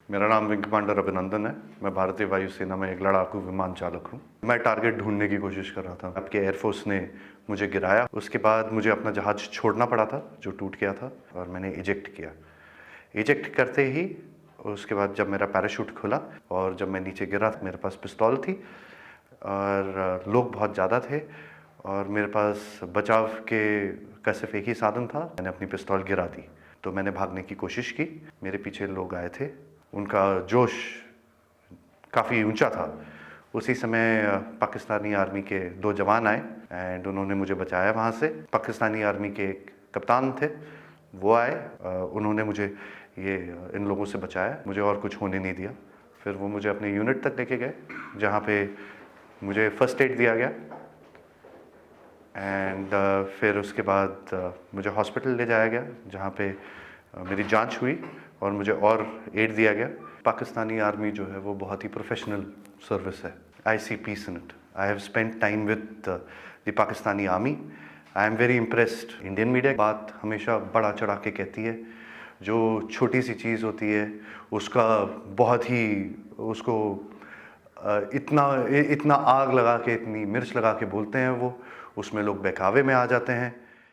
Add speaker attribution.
Speaker 1: मेरा नाम wing commander अभिनंदन है। मैं भारतीय वायुसेना में एक लड़ाकू विमान चालक हूँ। मैं टारगेट ढूंढने की कोशिश कर रहा था। आपके एयरफोर्स ने मुझे गिराया। उसके बाद मुझे अपना जहाज छोड़ना पड़ा था जो टूट गया था, और मैंने इजेक्ट किया। इजेक्ट करते ही उसके बाद जब मेरा पैराशूट खुला और जब मैं नीचे गिरा, मेरे पास पिस्तौल थी और लोग बहुत ज़्यादा थे और मेरे पास बचाव का सिर्फ एक ही साधन था। मैंने अपनी पिस्तौल गिरा दी तो मैंने भागने की कोशिश की। मेरे पीछे लोग आए थे, उनका जोश काफ़ी ऊंचा था। उसी समय पाकिस्तानी आर्मी के 2 जवान आए एंड उन्होंने मुझे बचाया वहाँ से। पाकिस्तानी आर्मी के एक कप्तान थे, वो आए, उन्होंने मुझे इन लोगों से बचाया, मुझे और कुछ होने नहीं दिया। फिर वो मुझे अपने यूनिट तक लेके गए जहाँ पे मुझे फर्स्ट एड दिया गया एंड फिर उसके बाद मुझे हॉस्पिटल ले जाया गया जहाँ पे मेरी जांच हुई और मुझे और एड दिया गया। पाकिस्तानी आर्मी जो है वो बहुत ही प्रोफेशनल सर्विस है। I see peace in it. I have spent time with the Pakistani army. I am very impressed. Indian media बात हमेशा बढ़ा चढ़ा के कहती है। जो छोटी सी चीज़ होती है उसका बहुत ही उसको इतना आग लगा के, इतनी मिर्च लगा के बोलते हैं वो, उसमें लोग बहकावे में आ जाते हैं।